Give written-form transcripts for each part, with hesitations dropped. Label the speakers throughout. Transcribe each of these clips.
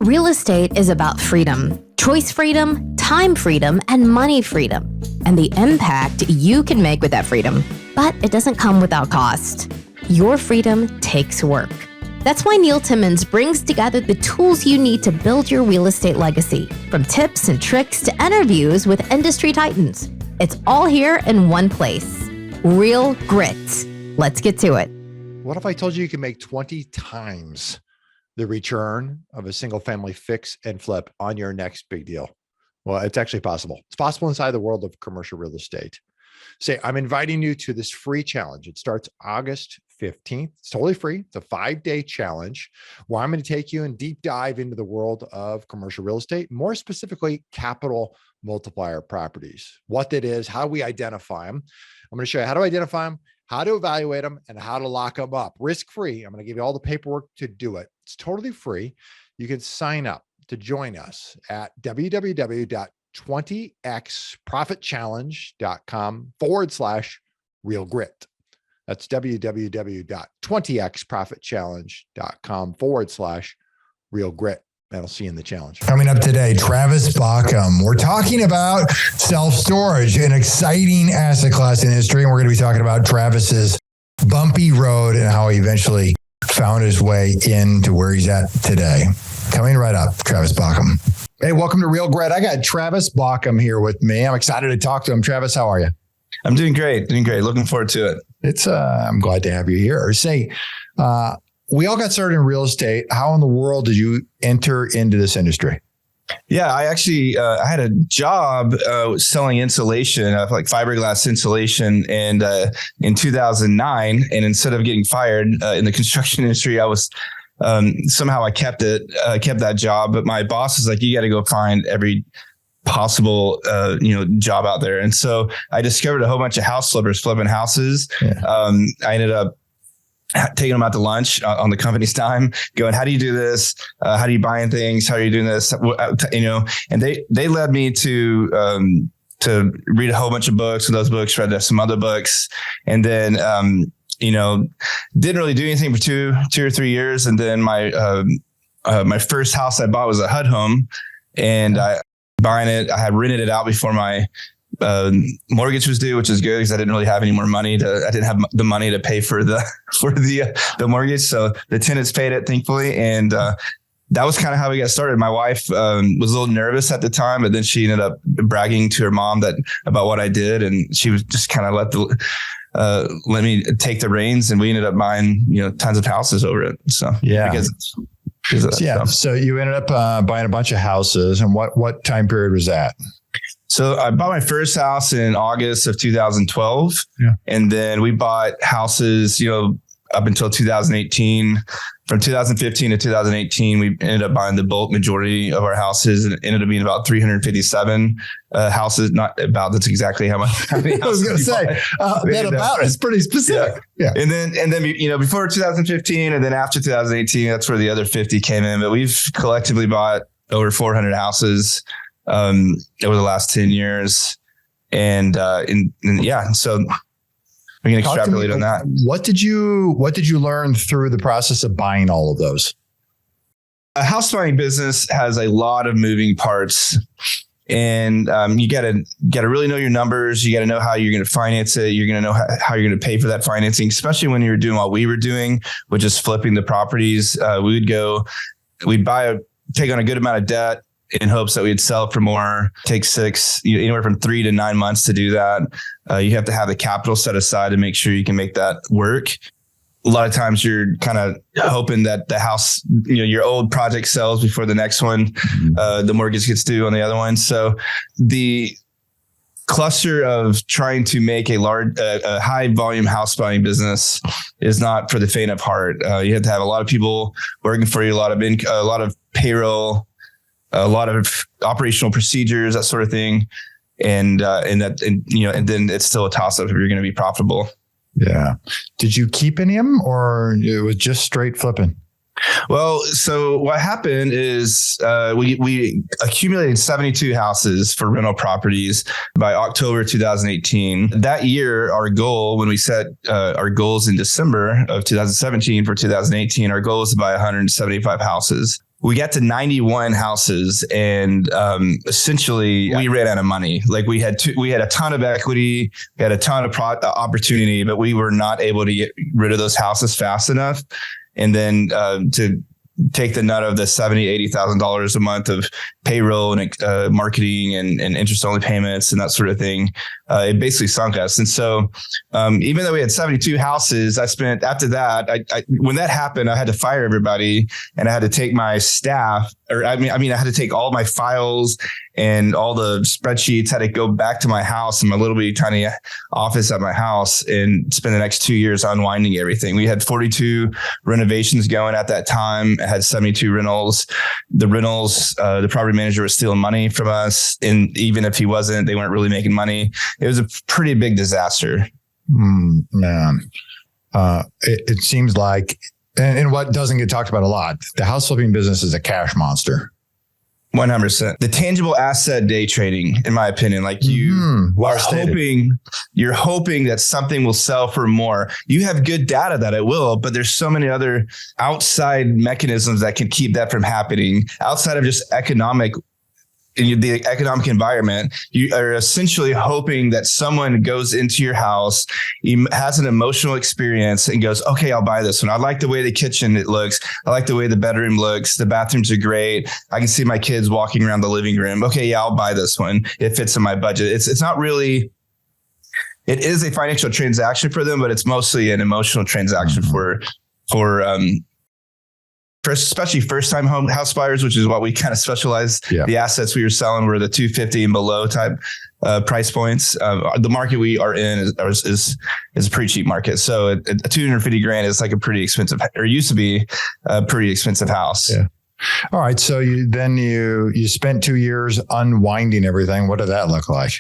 Speaker 1: Real estate is about freedom, choice freedom, time freedom, and money freedom, and the impact you can make with that freedom. But it doesn't come without cost. Your freedom takes work. That's why Neil Timmins brings together the tools you need to build your real estate legacy, from tips and tricks to interviews with industry titans. It's all here in one place. Real Grit. Let's get to it.
Speaker 2: What if I told you can make 20 times the return of a single family fix and flip on your next big deal? Well, it's actually possible. It's possible inside the world of commercial real estate. Say, I'm inviting you to this free challenge. It starts August 15th. It's totally free. It's a 5-day challenge where I'm going to take you and deep dive into the world of commercial real estate, more specifically, capital multiplier properties, what that is, how we identify them. I'm going to show you how to identify them, how to evaluate them, and how to lock them up risk-free. I'm going to give you all the paperwork to do it. It's totally free. You can sign up to join us at www.20xprofitchallenge.com/real grit. That's www.20xprofitchallenge.com/real grit. And I'll see you in the challenge.
Speaker 3: Coming up today, Travis Baucom. We're talking about self-storage, an exciting asset class in history. And we're going to be talking about Travis's bumpy road and how he eventually found his way into where he's at today. Coming right up, Travis Baucom. Hey, welcome to Real Grit. I got Travis Baucom here with me. I'm excited to talk to him. Travis, how are you?
Speaker 4: I'm doing great. Looking forward to it.
Speaker 3: I'm glad to have you here. Say, we all got started in real estate. How in the world did you enter into this industry?
Speaker 4: Yeah, I actually I had a job selling insulation, like fiberglass insulation, and in 2009. And instead of getting fired in the construction industry, I was somehow I kept that job. But my boss was like, "You got to go find every possible job out there." And so I discovered a whole bunch of house flippers flipping houses. Yeah. I ended up taking them out to lunch on the company's time, going, "How do you do this? How do you buying things? How are you doing this?" And they led me to read a whole bunch of books. And those books, read some other books, and then didn't really do anything for two or 3 years. And then my first house I bought was a HUD home, and I had rented it out before my mortgage was due, which is good because I didn't really have any more money I didn't have the money to pay for the mortgage. So the tenants paid it, thankfully. And that was kind of how we got started. My wife was a little nervous at the time, but then she ended up bragging to her mom about what I did. And she was just kind of let me take the reins, and we ended up buying, tons of houses over it. So
Speaker 3: yeah. So you ended up buying a bunch of houses, and what time period was that?
Speaker 4: So I bought my first house in August of 2012. Yeah. And then we bought houses, up until 2018. From 2015 to 2018, we ended up buying the bulk majority of our houses, and it ended up being about 357 houses. Not about, that's exactly how many
Speaker 3: I was going to say, that about is pretty specific.
Speaker 4: Yeah. And then, before 2015 and then after 2018, that's where the other 50 came in. But we've collectively bought over 400 houses over the last 10 years. And so we can extrapolate on that.
Speaker 3: What did you learn through the process of buying all of those?
Speaker 4: A house buying business has a lot of moving parts, and you got to really know your numbers. You got to know how you're going to finance it. You're going to know how you're going to pay for that financing, especially when you're doing what we were doing, which is flipping the properties. We'd take on a good amount of debt in hopes that we'd sell for more. Take anywhere from 3 to 9 months to do that. You have to have the capital set aside to make sure you can make that work. A lot of times you're kind of hoping that the house, your old project sells before the next one, the mortgage gets due on the other one. So the cluster of trying to make a high volume house buying business is not for the faint of heart. You have to have a lot of people working for you, a lot of payroll, a lot of operational procedures, that sort of thing. And then it's still a toss up if you're going to be profitable.
Speaker 3: Yeah. Did you keep any of them, or it was just straight flipping?
Speaker 4: Well, so what happened is we accumulated 72 houses for rental properties by October 2018. That year, our goal, when we set our goals in December of 2017 for 2018, our goal was to buy 175 houses. we got to 91 houses, and essentially we ran out of money. Like we had a ton of equity, we had a ton of opportunity, but we were not able to get rid of those houses fast enough. And then to take the nut of the $70,000-$80,000 a month of payroll and marketing and interest only payments and that sort of thing, it basically sunk us. And so even though we had 72 houses, after that, when that happened, I had to fire everybody, and I had to take my staff, I had to take all my files and all the spreadsheets, had to go back to my house, in my little bitty tiny office at my house, and spend the next 2 years unwinding everything. We had 42 renovations going at that time. I had 72 rentals. The rentals, the property manager was stealing money from us. And even if he wasn't, they weren't really making money. It was a pretty big disaster.
Speaker 3: Man, it seems like, and what doesn't get talked about a lot, the house flipping business is a cash monster.
Speaker 4: 100%. The tangible asset day trading, in my opinion, like you're hoping that something will sell for more. You have good data that it will, but there's so many other outside mechanisms that can keep that from happening outside of just the economic environment. You are essentially hoping that someone goes into your house, has an emotional experience, and goes, okay, I'll buy this one. I like the way the kitchen looks. I like the way the bedroom looks. The bathrooms are great. I can see my kids walking around the living room. Okay, yeah, I'll buy this one. It fits in my budget. It's not really, it is a financial transaction for them, but it's mostly an emotional transaction for especially first-time house buyers, which is what we kind of specialize. Yeah. The assets we were selling were the 250 and below type price points. The market we are in is a pretty cheap market. So a $250,000 is like a pretty expensive, or used to be a pretty expensive house.
Speaker 3: Yeah. All right. So you spent 2 years unwinding everything. What did that look like?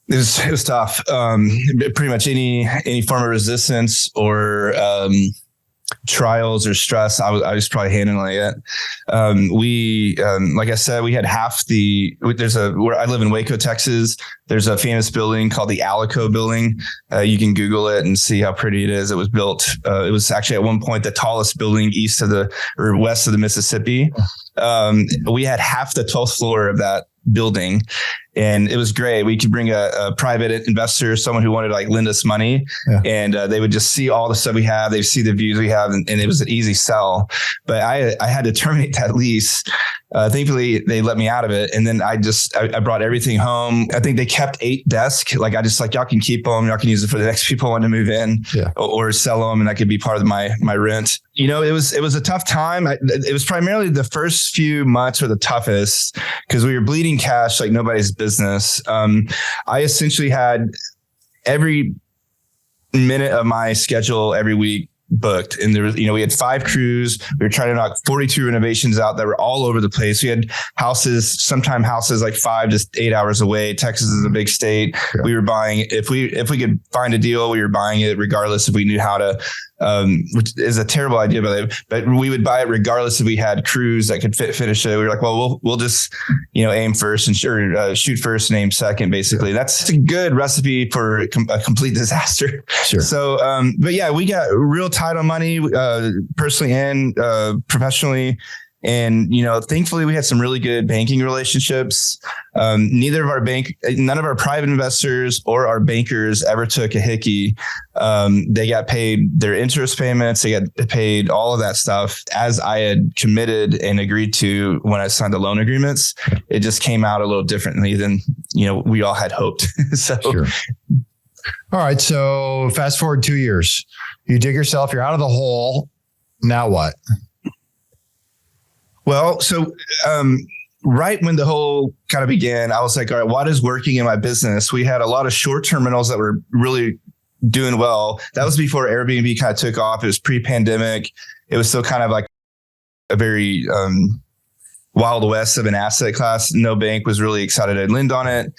Speaker 4: It was tough. Pretty much any form of resistance or trials or stress, I was probably handling it. Like I said, we had where I live in Waco, Texas. There's a famous building called the Alico building. You can Google it and see how pretty it is. It was built. It was actually at one point the tallest building west of the Mississippi. We had half the 12th floor of that building, and it was great. We could bring a private investor, someone who wanted to like lend us money, and they would just see all the stuff we have. They'd see the views we have, and it was an easy sell. But I had to terminate that lease. Thankfully, they let me out of it, and then I brought everything home. I think they kept 8 desks. Like y'all can keep them. Y'all can use it for the next people want to move in, or sell them, and that could be part of my rent. It was a tough time. It was primarily the first few months were the toughest because we were bleeding cash like nobody's business. I essentially had every minute of my schedule every week booked, and there was, we had 5 crews. We were trying to knock 42 renovations out that were all over the place. We had sometimes houses like 5 to 8 hours away. Texas is a big state. Yeah. We were buying, if we could find a deal, we were buying it regardless if we knew how to, which is a terrible idea, but we would buy it regardless if we had crews that could finish it. We were like, well, we'll just, aim first and shoot first and aim second, basically. Yeah. That's a good recipe for a complete disaster.
Speaker 3: Sure.
Speaker 4: So, but yeah, we got real tight on money, personally and professionally. And, thankfully we had some really good banking relationships. None of our private investors or our bankers ever took a hickey. They got paid their interest payments. They got paid all of that stuff as I had committed and agreed to when I signed the loan agreements. It just came out a little differently than, we all had hoped. So. Sure.
Speaker 3: All right. So fast forward 2 years, you dig yourself, you're out of the hole. Now what?
Speaker 4: Well, so right when the whole kind of began, I was like, all right, what is working in my business? We had a lot of short-term rentals that were really doing well. That was before Airbnb kind of took off. It was pre-pandemic. It was still kind of like a very wild west of an asset class. No bank was really excited to lend on it.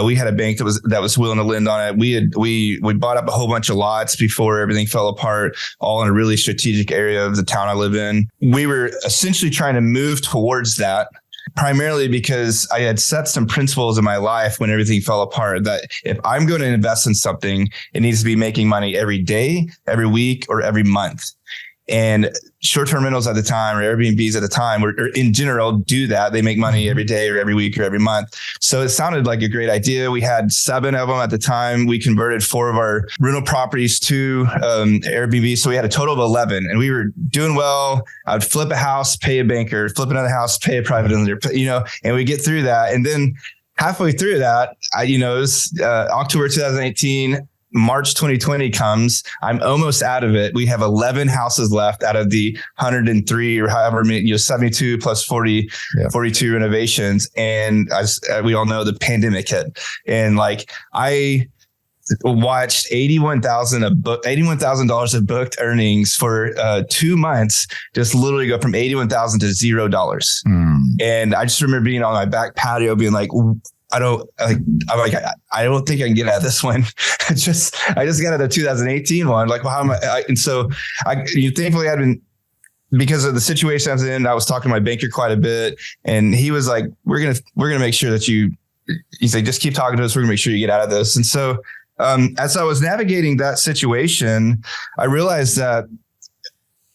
Speaker 4: We had a bank that was willing to lend on it. We bought up a whole bunch of lots before everything fell apart, all in a really strategic area of the town I live in. We were essentially trying to move towards that, primarily because I had set some principles in my life when everything fell apart that if I'm going to invest in something, it needs to be making money every day, every week, or every month. And short-term rentals at the time, or Airbnbs at the time, or in general do that. They make money every day or every week or every month. So it sounded like a great idea. We had 7 of them at the time. We converted 4 of our rental properties to Airbnb. So we had a total of 11, and we were doing well. I'd flip a house, pay a banker, flip another house, pay a private lender, and we get through that. And then halfway through that, it was October 2018. March 2020 comes. I'm almost out of it. We have 11 houses left out of the 103 or however many, 72 plus 40, 42 renovations. And as we all know, the pandemic hit. And I watched $81,000 of booked earnings for 2 months, just literally go from 81,000 to $0. And I just remember being on my back patio being like, I don't think I can get out of this one. I just got out of the 2018 one. Like, well, how am I? And so thankfully I'd been, because of the situation I was in, I was talking to my banker quite a bit, and he was like, we're going to make sure that he's like, just keep talking to us. We're gonna make sure you get out of this. And so, as I was navigating that situation, I realized that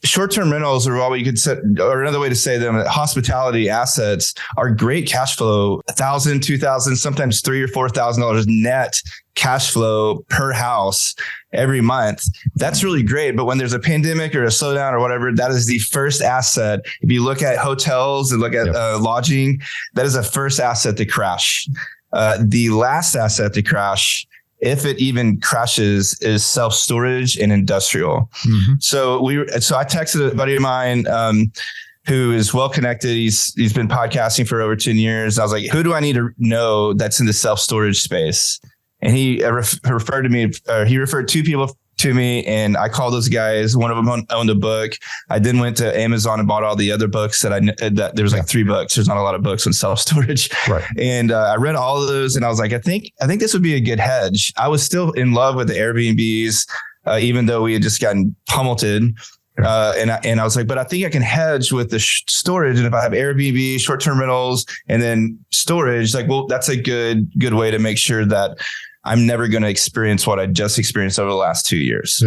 Speaker 4: short-term rentals, or what you could say, or another way to say them, hospitality assets are great cash flow, $1,000, $2,000, sometimes $3,000 or $4,000 net cash flow per house every month. That's really great. But when there's a pandemic or a slowdown or whatever, that is the first asset. If you look at hotels and look at lodging, that is the first asset to crash. The last asset to crash, if it even crashes, is self-storage and industrial. So I texted a buddy of mine who is well connected. He's been podcasting for over 10 years. I was like, who do I need to know that's in the self-storage space? And he referred to me, or he referred 2 people to me, and I called those guys. One of them owned a book. I then went to Amazon and bought all the other books that there was 3 books. There's not a lot of books on self-storage. Right. And I read all of those, and I was like, I think this would be a good hedge. I was still in love with the Airbnbs, even though we had just gotten pummeled. And I was like, but I think I can hedge with the storage. And if I have Airbnb, short-term rentals, and then storage, that's a good way to make sure that I'm never going to experience what I just experienced over the last 2 years.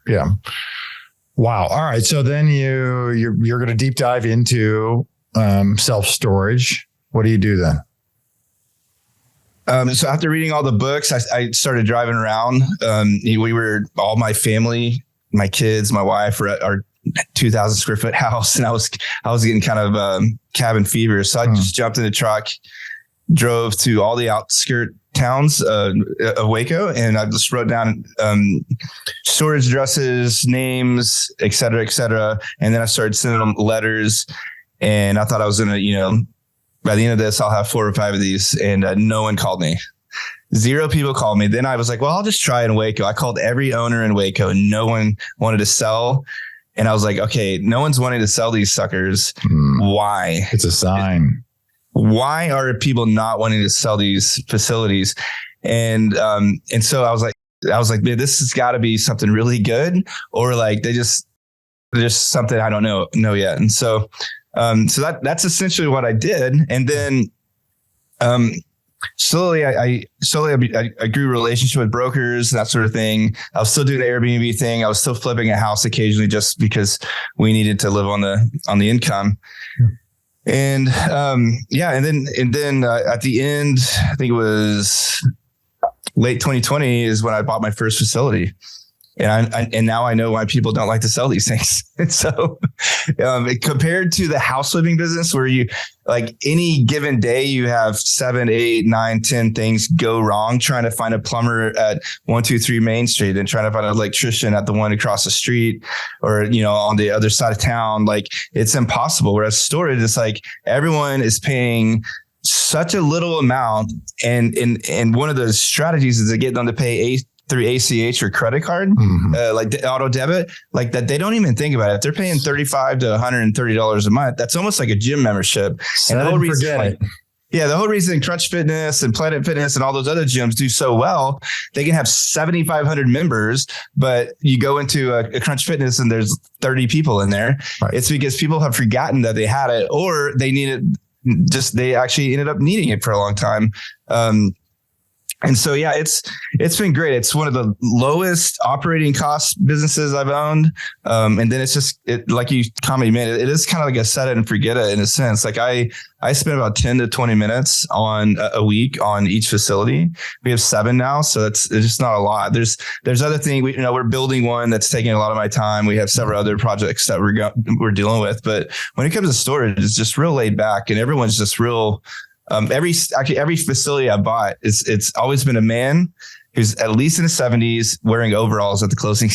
Speaker 3: Yeah. Wow. All right. So then you're going to deep dive into self-storage. What do you do then?
Speaker 4: So after reading all the books, I started driving around. We were, all my family, my kids, my wife, were at our 2,000 square foot house, and I was getting kind of cabin fever. So I just jumped in the truck, drove to all the outskirt towns of Waco, and I just wrote down storage addresses, names, et cetera, et cetera. And then I started sending them letters, and I thought I was going to, by the end of this, I'll have 4 or 5 of these, and no one called me. 0 people called me. Then I was like, well, I'll just try in Waco. I called every owner in Waco, and no one wanted to sell. And I was like, okay, no one's wanting to sell these suckers. Why?
Speaker 3: It's a sign.
Speaker 4: Why are people not wanting to sell these facilities? And so I was like, man, this has got to be something really good, or there's something I don't know yet. And so that's essentially what I did. And then slowly I grew a relationship with brokers, that sort of thing. I was still doing the Airbnb thing. I was still flipping a house occasionally, just because we needed to live on the income. And and then at the end, I think it was late 2020 is when I bought my first facility. And now I know why people don't like to sell these things. And so compared to the house flipping business, where you, any given day, you have 7, 8, 9, 10 things go wrong, trying to find a plumber at 123 Main Street and trying to find an electrician at the one across the street, or, on the other side of town. It's impossible. Whereas storage, it's everyone is paying such a little amount. And one of the strategies is to get them to pay through ACH or credit card, auto debit, that they don't even think about it. If they're paying $35 to $130 a month, that's almost like a gym membership. And the whole reason, the whole reason Crunch Fitness and Planet Fitness and all those other gyms do so well, they can have 7,500 members, but you go into a Crunch Fitness and there's 30 people in there. Right. It's because people have forgotten that they had it, or they actually ended up needing it for a long time. And so, yeah, it's been great. It's one of the lowest operating cost businesses I've owned. And then it's just, like you commented, man, it is kind of like a set it and forget it in a sense. Like I spend about 10 to 20 minutes on a week on each facility. We have 7 now. So it's just not a lot. There's other things, we're building one that's taking a lot of my time. We have several other projects that we're dealing with. But when it comes to storage, it's just real laid back and everyone's just real. Every facility I bought, it's always been a man who's at least in his 70s wearing overalls at the closing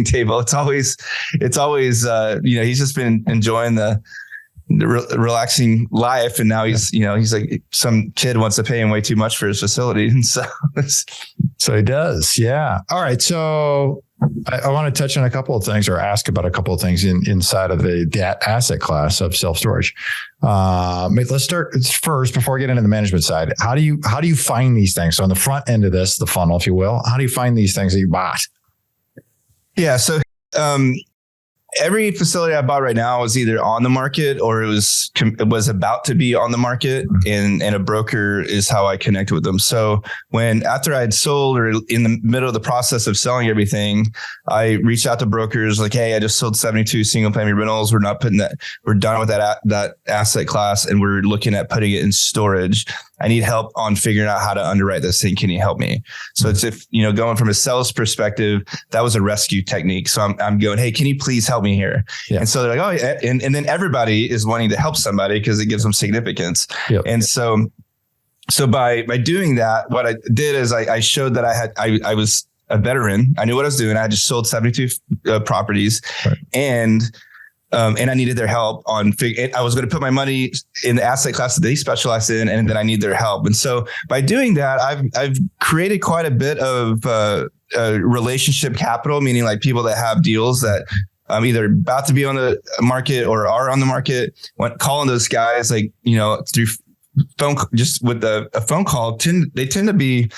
Speaker 4: table. It's always he's just been enjoying the relaxing life. And now he's like some kid wants to pay him way too much for his facility. And so
Speaker 3: he does. Yeah. All right. So I want to touch on a couple of things or ask about a couple of things inside of that asset class of self-storage. Let's start first before we get into the management side. How do you find these things? So on the front end of this, the funnel, if you will, how do you find these things that you bought?
Speaker 4: Yeah. So, every facility I bought right now is either on the market or it was about to be on the market, and a broker is how I connect with them. So after I had sold or in the middle of the process of selling everything, I reached out to brokers like, hey, I just sold 72 single family rentals. We're done with that asset class and we're looking at putting it in storage. I need help on figuring out how to underwrite this thing. Can you help me? So it's going from a sales perspective, that was a rescue technique. So I'm going, hey, can you please help me here? Yeah. And so they're like, oh, yeah. And then everybody is wanting to help somebody because it gives them significance. Yep. And so by doing that, what I did is I showed that I was a veteran. I knew what I was doing. I just sold 72 properties, right. And I needed their help on I was going to put my money in the asset class that they specialize in, and then I need their help. And so by doing that, I've created quite a bit of relationship capital, meaning like people that have deals that either about to be on the market or are on the market. Calling those guys, like, through phone, just with a phone call, they tend to be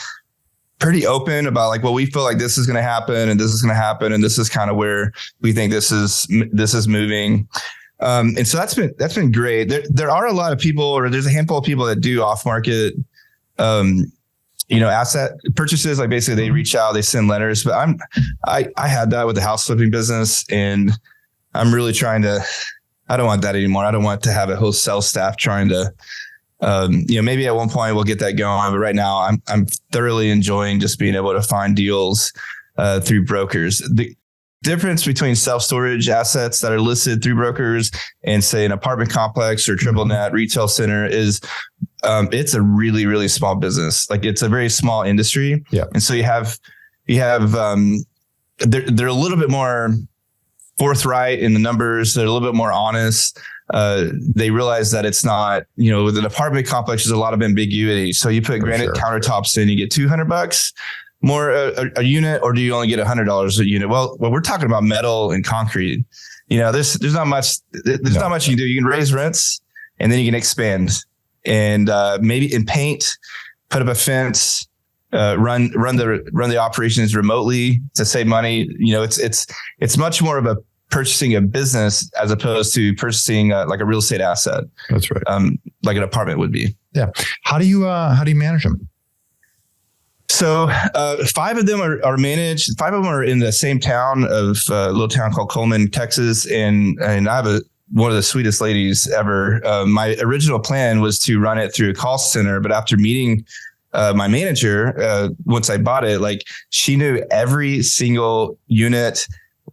Speaker 4: pretty open about like, well, we feel like this is going to happen and this is going to happen. And this is kind of where we think this is moving. And so that's been great. There are a lot of people, or there's a handful of people that do off market, asset purchases. Like basically they reach out, they send letters, but I had that with the house flipping business, and I'm really I don't want that anymore. I don't want to have a whole sales staff trying to, maybe at one point we'll get that going, but right now I'm thoroughly enjoying just being able to find deals through brokers. The difference between self-storage assets that are listed through brokers and say an apartment complex or triple net retail center is it's a really, really small business. Like it's a very small industry. Yeah. And so you have they're a little bit more forthright in the numbers. They're a little bit more honest. They realize that it's not, with an apartment complex, there's a lot of ambiguity. So you put granite countertops in, you get $200 more a unit, or do you only get $100 a unit? Well, we're talking about metal and concrete. There's not much. Not much you can do. You can raise rents, and then you can expand, and maybe in paint, put up a fence, run the operations remotely to save money. It's much more of a purchasing a business as opposed to purchasing like a real estate asset.
Speaker 3: That's right.
Speaker 4: Like an apartment would be.
Speaker 3: Yeah. How do you manage them?
Speaker 4: So 5 of them are managed. 5 of them are in the same town of a little town called Coleman, Texas. And I have one of the sweetest ladies ever. My original plan was to run it through a call center, but after meeting my manager, once I bought it, like she knew every single unit,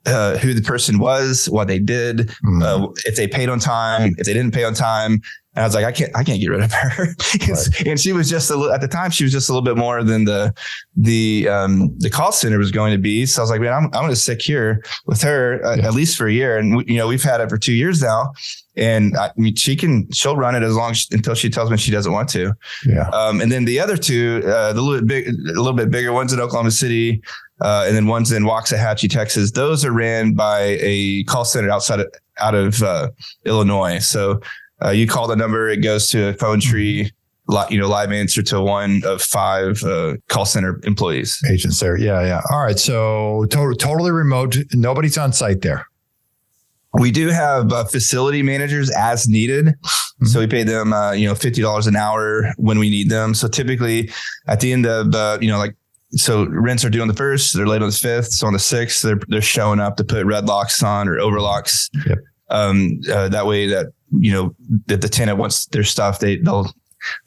Speaker 4: who the person was, what they did, if they paid on time, if they didn't pay on time. And I was like, I can't get rid of her. Right. And she was just at the time, she was just a little bit more than the call center was going to be. So I was like, man, I'm going to stick here with her at least for a year. And we've had it for 2 years now. And she'll run it until she tells me she doesn't want to. Yeah. And then the other 2, a little bit bigger ones in Oklahoma City, and then ones in Waxahachie, Texas. Those are ran by a call center out of Illinois. So you call the number, it goes to a phone tree, live answer to one of 5 call center employees.
Speaker 3: Agents there. Yeah. All right. So totally remote. Nobody's on site there.
Speaker 4: We do have facility managers as needed. So we pay them, $50 an hour when we need them. So typically at the end of so rents are due on the 1st, they're late on the 5th. So on the 6th, they're showing up to put red locks on or overlocks.
Speaker 2: Yep.
Speaker 4: That way that, that the tenant wants their stuff,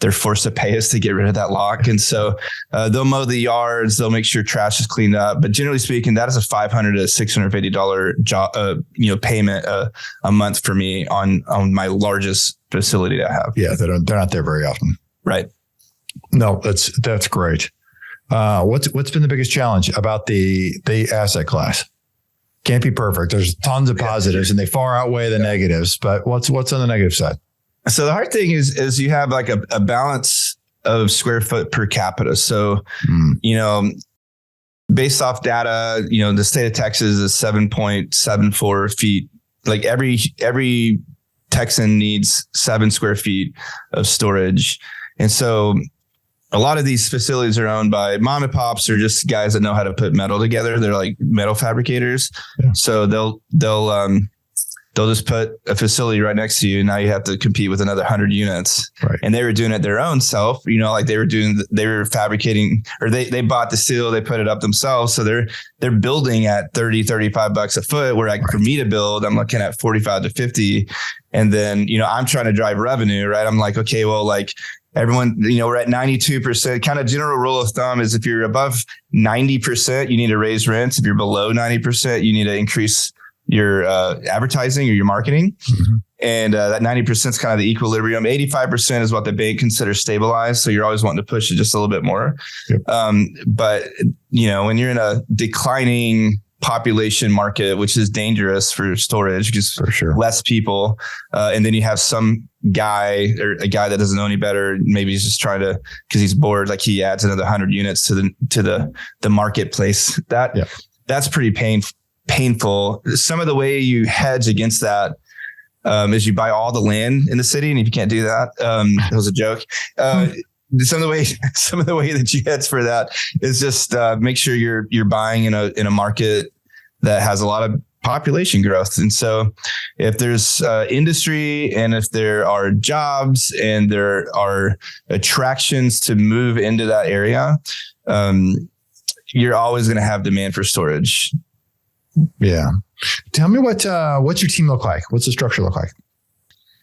Speaker 4: they're forced to pay us to get rid of that lock. And so they'll mow the yards, they'll make sure trash is cleaned up. But generally speaking, that is a $500 to $650 job, payment a month for me on my largest facility that I have.
Speaker 2: Yeah, they're not there very often.
Speaker 4: Right.
Speaker 2: No, that's great. What's been the biggest challenge about the asset class? Can't be perfect. There's tons of positives and they far outweigh the negatives, but what's on the negative side?
Speaker 4: So the hard thing is you have like a balance of square foot per capita. So, based off data, the state of Texas is 7.74 feet. Like every Texan needs 7 square feet of storage. And so a lot of these facilities are owned by mom and pops or just guys that know how to put metal together. They're like metal fabricators. Yeah. So they'll just put a facility right next to you. Now you have to compete with another 100 units. Right. And they were doing it their own self, like they were fabricating, or they bought the steel, they put it up themselves. So they're building at $30-$35 a foot, where like for me to build, I'm looking at 45 to 50. And then, I'm trying to drive revenue, right? I'm like, okay, well, like everyone, we're at 92%. Kind of general rule of thumb is if you're above 90%, you need to raise rents. If you're below 90%, you need to increase your advertising or your marketing. Mm-hmm. And that 90% is kind of the equilibrium. 85% is what the bank considers stabilized. So you're always wanting to push it just a little bit more. Yep. But when you're in a declining population market, which is dangerous for storage because for sure less people, and then you have some guy or a guy that doesn't know any better, maybe he's just trying to, because he's bored, like he adds another 100 units to the marketplace. That's pretty painful. Some of the way you hedge against that is you buy all the land in the city, and if you can't do that, it was a joke. Some of the way that you hedge for that is just make sure you're buying in a market that has a lot of population growth. And so if there's industry and if there are jobs and there are attractions to move into that area, you're always going to have demand for storage.
Speaker 2: Yeah. Tell me what's your team look like? What's the structure look like?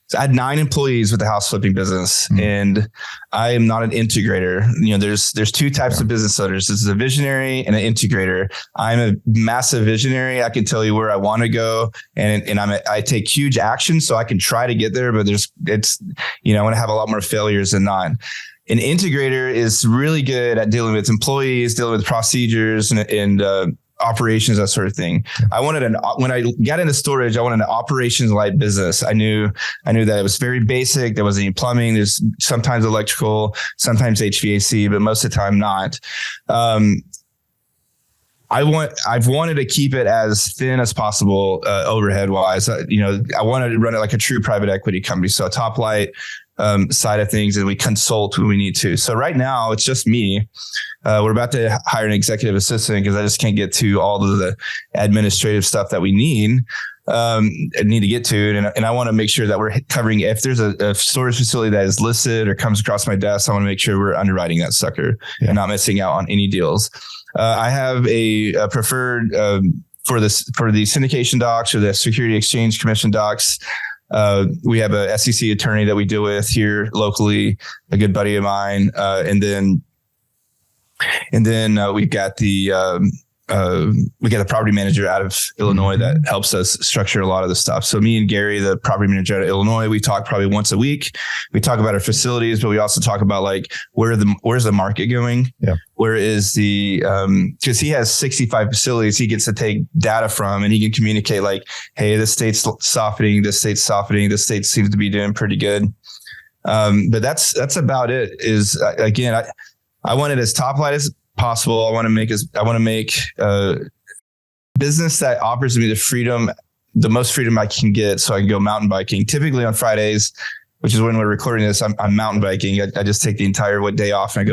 Speaker 4: So I had 9 employees with the house flipping business, and I am not an integrator. There's 2 types of business owners. There's a visionary and an integrator. I'm a massive visionary. I can tell you where I want to go, and I take huge action so I can try to get there. But I want to have a lot more failures than not. An integrator is really good at dealing with employees, dealing with procedures and operations, that sort of thing. When I got into storage, I wanted an operations light business. I knew that it was very basic. There wasn't any plumbing. There's sometimes electrical, sometimes HVAC, but most of the time not. I've wanted to keep it as thin as possible, overhead wise. I wanted to run it like a true private equity company. So a top light side of things, and we consult when we need to. So right now it's just me. We're about to hire an executive assistant because I just can't get to all of the administrative stuff that we need to get to. And I want to make sure that we're covering, if there's a storage facility that is listed or comes across my desk, I want to make sure we're underwriting that sucker and not missing out on any deals. I have a preferred for the syndication docs or the Security Exchange Commission docs. We have a SEC attorney that we deal with here locally, a good buddy of mine. And then we've got the property manager out of Illinois that helps us structure a lot of the stuff. So me and Gary, the property manager out of Illinois, we talk probably once a week. We talk about our facilities, but we also talk about like where's the market going? Yeah. Where is because he has 65 facilities he gets to take data from, and he can communicate like, hey, this state's softening, this state's softening, this state seems to be doing pretty good. But that's about it. Is again, I want it as top light as possible. I want to make a business that offers me the most freedom I can get, so I can go mountain biking. Typically on Fridays, which is when we're recording this, I'm mountain biking. I just take the entire day off and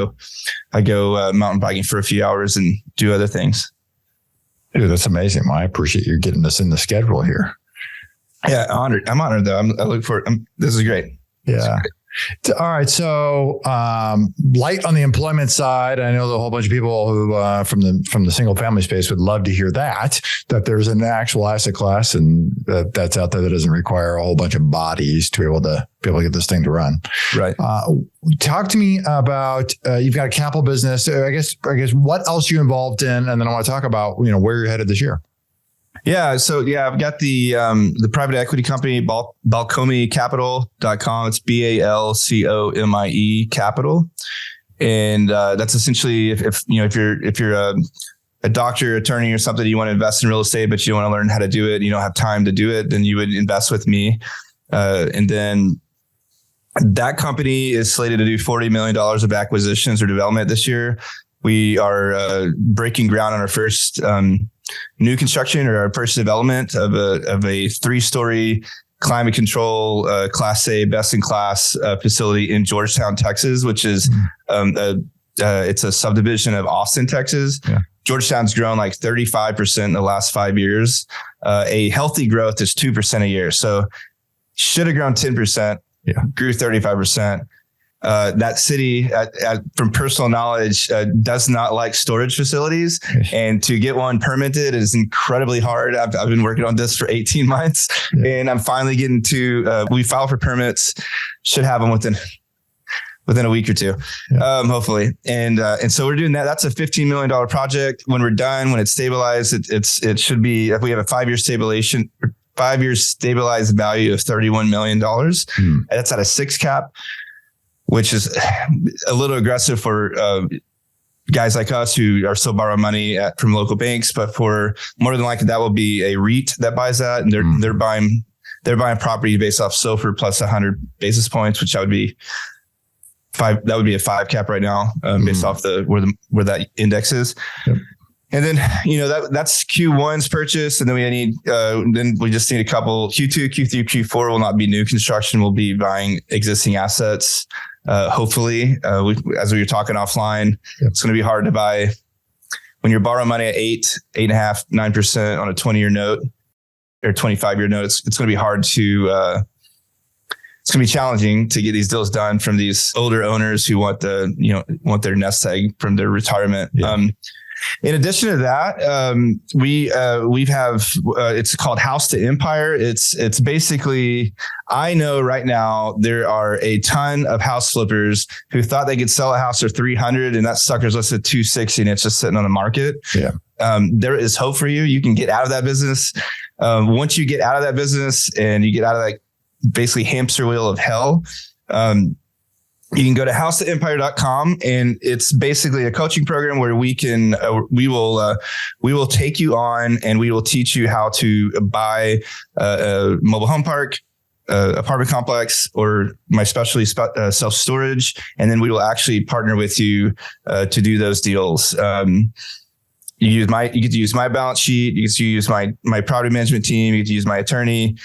Speaker 4: I go mountain biking for a few hours and do other things.
Speaker 2: Dude, that's amazing. Well, I appreciate you getting this in the schedule here.
Speaker 4: Yeah, honored. I'm honored though. I look forward. This is great.
Speaker 3: Yeah. All right. So, light on the employment side. I know a whole bunch of people who, from the single family space would love to hear that there's an actual asset class and that's out there that doesn't require a whole bunch of bodies to be able to get this thing to run.
Speaker 4: Right.
Speaker 3: Talk to me about, you've got a capital business. I guess what else are you involved in? And then I want to talk about, where you're headed this year.
Speaker 4: Yeah. So I've got the private equity company, Balcomie Capital.com. It's BALCOMIE Capital. And that's essentially if you're a doctor, attorney or something, you want to invest in real estate, but you don't want to learn how to do it, you don't have time to do it, then you would invest with me. And then that company is slated to do $40 million of acquisitions or development this year. We are breaking ground on our first new construction or our first development of a 3-story climate control Class A best in class facility in Georgetown, Texas, which is it's a subdivision of Austin, Texas. Yeah. Georgetown's grown like 35% in the last 5 years. A healthy growth is 2% a year. So should have grown 10%. Yeah. Grew 35%. That city, from personal knowledge, does not like storage facilities, and to get one permitted is incredibly hard. I've been working on this for 18 months, and I'm finally getting to. We filed for permits, should have them within a week or two, hopefully. And so we're doing that. That's a $15 million project. When we're done, when it's stabilized, it should be. If we have a 5-year stabilization. 5 years stabilized value of $31 million. And that's at a 6 cap. Which is a little aggressive for guys like us who are still borrowing money from local banks. But for more than likely, that will be a REIT that buys that, and they're buying property based off SOFR plus 100 basis points, which that would be a 5 cap right now, based off where that index is. Yep. And then, that's Q1's purchase. And then we just need a couple. Q2, Q3, Q4 will not be new construction. We'll be buying existing assets. Hopefully, as we were talking offline, It's going to be hard to buy when you're borrowing money at 8.5%, 9% on a 20-year note or 25-year note. It's going to be hard to, it's going to be challenging to get these deals done from these older owners who want their nest egg from their retirement. Yeah. In addition to that, we have it's called House to Empire. It's basically, I know right now there are a ton of house flippers who thought they could sell a house for $300 and that sucker's listed $260 and it's just sitting on the market. Yeah. There is hope for you. You can get out of that business. Once you get out of that business and you get out of that basically hamster wheel of hell, you can go to housetoempire.com, and it's basically a coaching program where we will take you on and we will teach you how to buy a mobile home park, apartment complex, or my specialty self-storage. And then we will actually partner with you to do those deals. You get to use my balance sheet. You get to use my property management team. You get to use my attorney.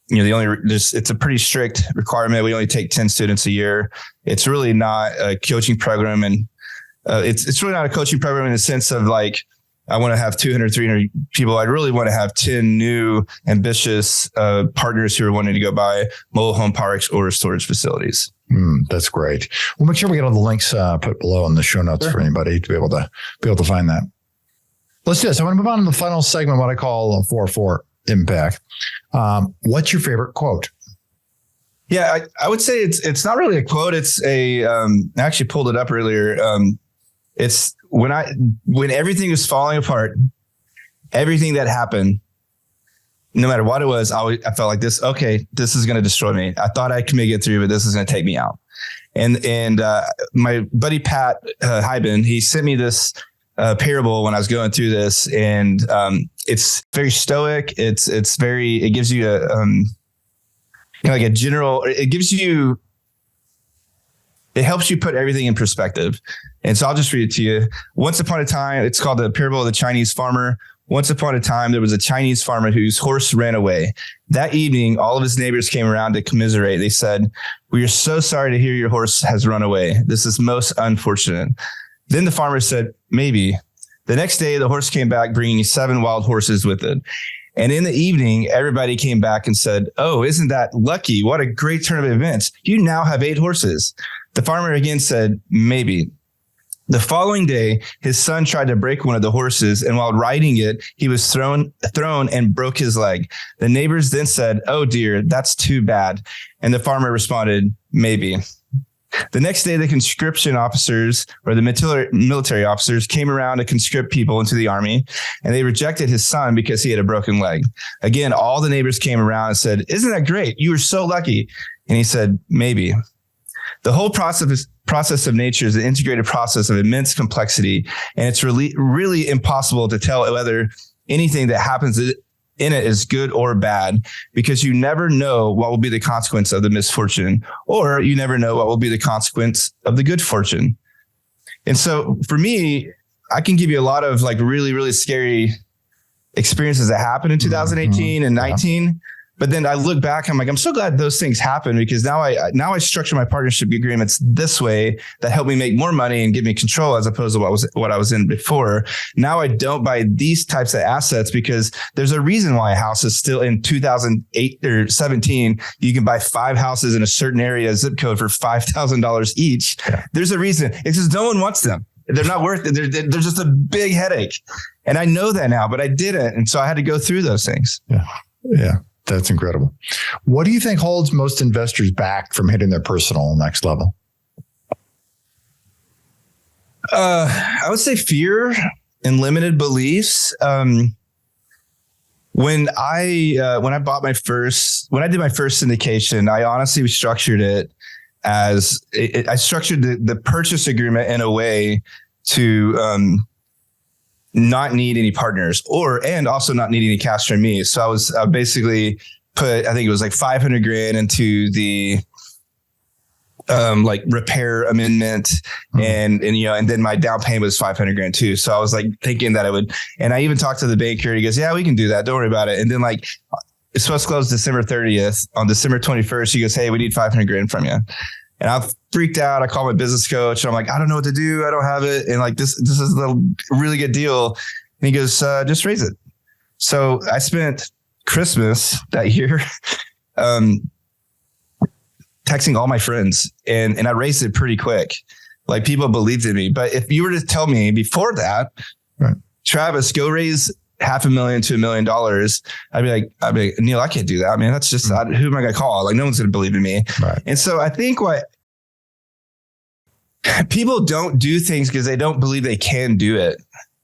Speaker 4: It's a pretty strict requirement. We only take 10 students a year. It's really not a coaching program. And it's really not a coaching program in the sense of like, I want to have 200, 300 people. I really want to have 10 new ambitious partners who are wanting to go buy mobile home parks or storage facilities.
Speaker 3: That's great. We'll make sure we get all the links put below in the show notes for anybody to be able to find that. Let's do this. I want to move on to the final segment, what I call 4-4 impact. What's your favorite quote?
Speaker 4: Yeah, I would say it's not really a quote. It's I actually pulled it up earlier. It's when everything was falling apart, everything that happened, no matter what it was, I felt like this. Okay, this is going to destroy me. I thought I could make it through, but this is going to take me out. And my buddy Pat Hyben, he sent me this parable when I was going through this, and it's very stoic. It gives you like a general. It helps you put everything in perspective. And so I'll just read it to you. Once upon a time, it's called the parable of the Chinese farmer. Once upon a time, there was a Chinese farmer whose horse ran away. That evening, all of his neighbors came around to commiserate. They said, "We are so sorry to hear your horse has run away. This is most unfortunate." Then the farmer said, "Maybe." The next day, the horse came back bringing 7 wild horses with it. And in the evening, everybody came back and said, "Oh, isn't that lucky? What a great turn of events. You now have 8 horses." The farmer again said, "Maybe." The following day, his son tried to break one of the horses, and while riding it, he was thrown and broke his leg. The neighbors then said, "Oh dear, that's too bad." And the farmer responded, "Maybe." The next day, the conscription officers or the military officers came around to conscript people into the army, and they rejected his son because he had a broken leg. Again, all the neighbors came around and said, "Isn't that great? You were so lucky." And he said, "Maybe." The whole process of nature is an integrated process of immense complexity, and it's really impossible to tell whether anything that happens in it is good or bad, because you never know what will be the consequence of the misfortune, or you never know what will be the consequence of the good fortune. And so for me, I can give you a lot of like really, really scary experiences that happened in 2018 and 19. But then I look back, I'm like, I'm so glad those things happened, because now I structure my partnership agreements this way that help me make more money and give me control, as opposed to what I was in before. Now I don't buy these types of assets because there's a reason why a house is still in 2008 or 17. You can buy 5 houses in a certain area zip code for $5,000 each. Yeah. There's a reason. It's just no one wants them. They're not worth it. They're just a big headache. And I know that now, but I didn't. And so I had to go through those things.
Speaker 3: Yeah. Yeah. That's incredible. What do you think holds most investors back from hitting their personal next level?
Speaker 4: I would say fear and limited beliefs. When I did my first syndication, I honestly structured it as I structured the purchase agreement in a way to not need any partners and also not need any cash from me. So I basically put, I think it was like $500,000 into the like repair amendment, and then my down payment was $500,000 too. So I was like thinking that I would, and I even talked to the banker. He goes, "Yeah, we can do that. Don't worry about it." And then like it's supposed to close December 30th. On December 21st, he goes, "Hey, we need $500,000 from you." And I freaked out. I called my business coach, and I'm like, "I don't know what to do. I don't have it." And like, this is a really good deal. And he goes, "Just raise it." So I spent Christmas that year, texting all my friends, and I raised it pretty quick. Like, people believed in me. But if you were to tell me before that, right, "Travis, go raise $500,000 to $1 million," I'd be like, "Neil, I can't do that. I mean, that's just, who am I going to call? Like, no one's going to believe in me." Right. And so I think what people don't do things because they don't believe they can do it.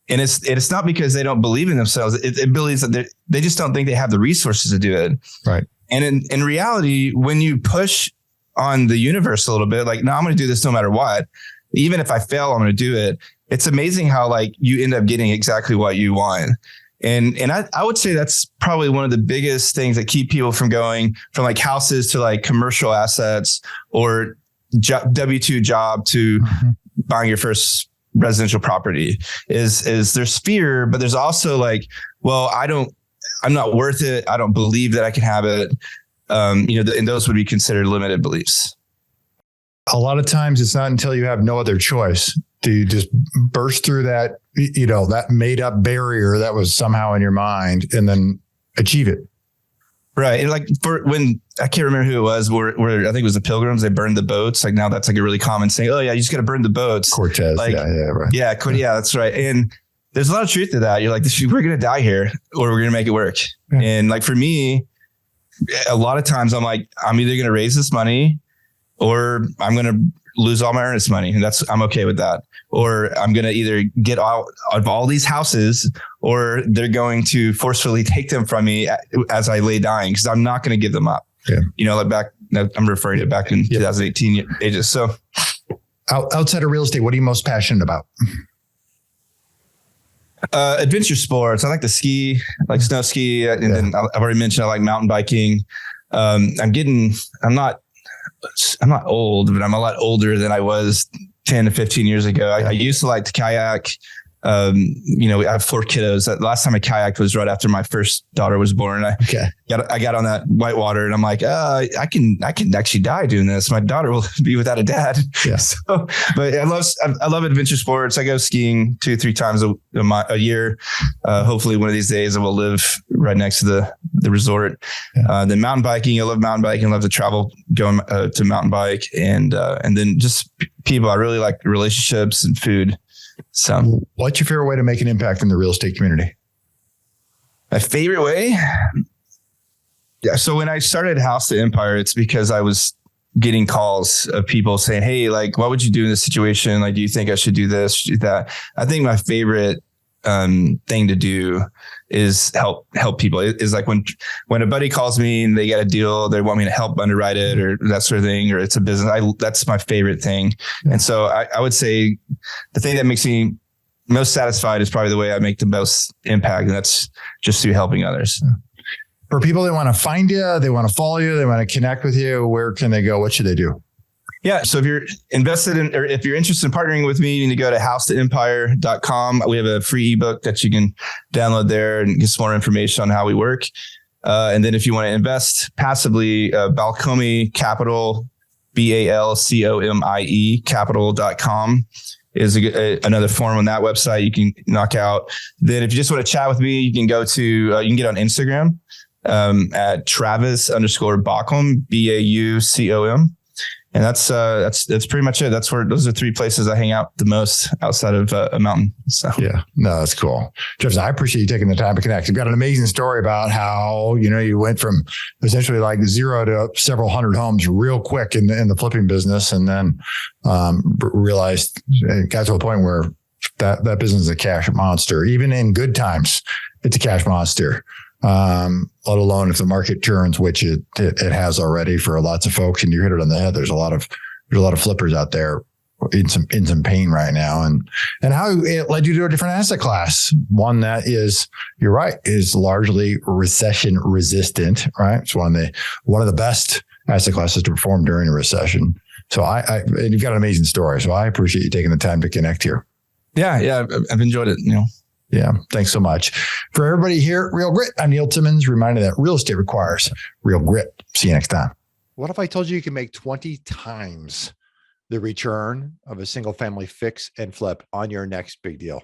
Speaker 4: And it's not because they don't believe in themselves. It believes that they just don't think they have the resources to do it. Right. And in reality, when you push on the universe a little bit, like, "No, I'm going to do this no matter what. Even if I fail, I'm going to do it." It's amazing how like you end up getting exactly what you want. And I would say that's probably one of the biggest things that keep people from going from like houses to like commercial assets, or W-2 job to buying your first residential property is there's fear, but there's also like, well, I'm not worth it. I don't believe that I can have it. And those would be considered limited beliefs.
Speaker 3: A lot of times it's not until you have no other choice do you just burst through that, that made up barrier that was somehow in your mind, and then achieve it.
Speaker 4: Right. And like when I can't remember who it was, where I think it was the Pilgrims, they burned the boats. Like now that's like a really common saying. "Oh yeah, you just got to burn the boats." Cortez. Like, right. Yeah. Yeah, that's right. And there's a lot of truth to that. You're like, we're going to die here, or we're going to make it work. Yeah. And like for me, a lot of times I'm like, I'm either going to raise this money, or I'm going to lose all my earnest money. And I'm okay with that. Or I'm going to either get out of all these houses, or they're going to forcefully take them from me as I lay dying, because I'm not going to give them up. Yeah. Like back, I'm referring to back in 2018 ages. So
Speaker 3: outside of real estate, what are you most passionate about?
Speaker 4: Adventure sports. I like to ski, like snow ski. And then I've already mentioned I like mountain biking. I'm not old, but I'm a lot older than I was 10 to 15 years ago. I used to like to kayak. I have 4 kiddos. The last time I kayaked was right after my first daughter was born. I got on that whitewater and I'm like, I can actually die doing this. My daughter will be without a dad.
Speaker 3: Yeah.
Speaker 4: So, but I love adventure sports. I go skiing 2-3 times a year. Hopefully one of these days I will live right next to the resort.
Speaker 3: Yeah.
Speaker 4: Then mountain biking. I love mountain biking. I love to travel, going to mountain bike, and then just people. I really like relationships and food. So,
Speaker 3: what's your favorite way to make an impact in the real estate community?
Speaker 4: My favorite way? Yeah. So when I started House to Empire, it's because I was getting calls of people saying, "Hey, like, what would you do in this situation? Like, do you think I should do this, do that?" I think my favorite thing to do is help people. It's like when a buddy calls me and they get a deal, they want me to help underwrite it or that sort of thing, or it's a business. That's my favorite thing. And so I would say the thing that makes me most satisfied is probably the way I make the most impact. And that's just through helping others.
Speaker 3: For people that want to find you, they want to follow you, they want to connect with you, where can they go? What should they do?
Speaker 4: Yeah. So if you're invested in, or if you're interested in partnering with me, you need to go to housetoempire.com. We have a free ebook that you can download there and get some more information on how we work. And then if you want to invest passively, Balcomie Capital, BALCOMIE capital.com is another form on that website you can knock out. Then if you just want to chat with me, you can go to, you can get on Instagram at Travis _Baucom, BAUCOM. And that's pretty much it. Those are 3 places I hang out the most outside of a mountain. So
Speaker 3: yeah, no, that's cool. Travis, I appreciate you taking the time to connect. You've got an amazing story about how, you went from essentially like 0 to several hundred homes real quick in the flipping business. And then realized it got to a point where that business is a cash monster. Even in good times, it's a cash monster. Let alone if the market turns, which it has already for lots of folks. And you hit it on the head. There's a lot of flippers out there in some pain right now, and how it led you to a different asset class, one that is, you're right, is largely recession resistant. Right, it's one of the best asset classes to perform during a recession. So and you've got an amazing story. So I appreciate you taking the time to connect here.
Speaker 4: Yeah, I've enjoyed it.
Speaker 3: Yeah. Thanks so much. For everybody here at Real Grit, I'm Neil Timmins, reminding that real estate requires real grit. See you next time.
Speaker 2: What if I told you can make 20 times the return of a single family fix and flip on your next big deal?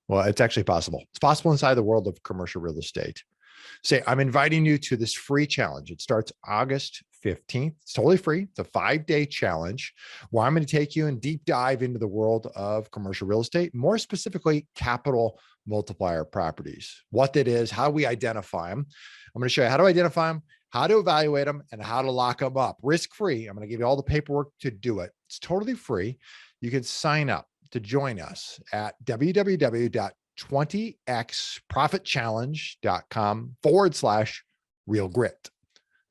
Speaker 2: Well, it's actually possible. It's possible inside the world of commercial real estate. Say, I'm inviting you to this free challenge. It starts August 15th. It's totally free. It's a 5-day challenge where I'm going to take you and deep dive into the world of commercial real estate, more specifically, capital multiplier properties, what that is, how we identify them. I'm going to show you how to identify them, how to evaluate them, and how to lock them up risk-free. I'm going to give you all the paperwork to do it. It's totally free. You can sign up to join us at www.20xprofitchallenge.com/real grit.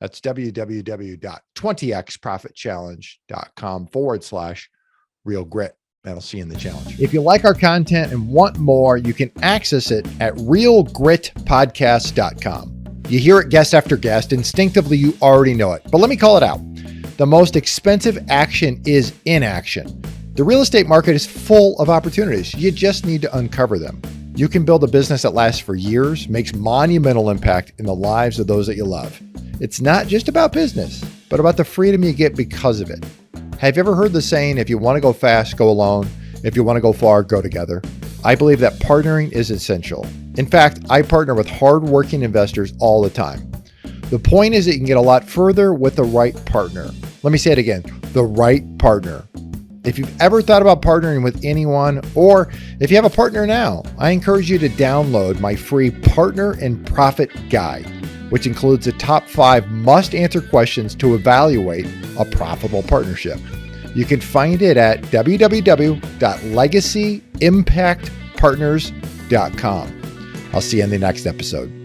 Speaker 2: That's www.20xprofitchallenge.com/real grit. And I'll see you in the challenge. If you like our content and want more, you can access it at realgritpodcast.com. You hear it guest after guest. Instinctively, you already know it. But let me call it out. The most expensive action is inaction. The real estate market is full of opportunities. You just need to uncover them. You can build a business that lasts for years, makes monumental impact in the lives of those that you love. It's not just about business, but about the freedom you get because of it. Have you ever heard the saying, if you want to go fast, go alone. If you want to go far, go together? I believe that partnering is essential. In fact, I partner with hardworking investors all the time. The point is that you can get a lot further with the right partner. Let me say it again, the right partner. If you've ever thought about partnering with anyone, or if you have a partner now, I encourage you to download my free Partner and Profit Guide, which includes the top 5 must-answer questions to evaluate a profitable partnership. You can find it at www.legacyimpactpartners.com. I'll see you in the next episode.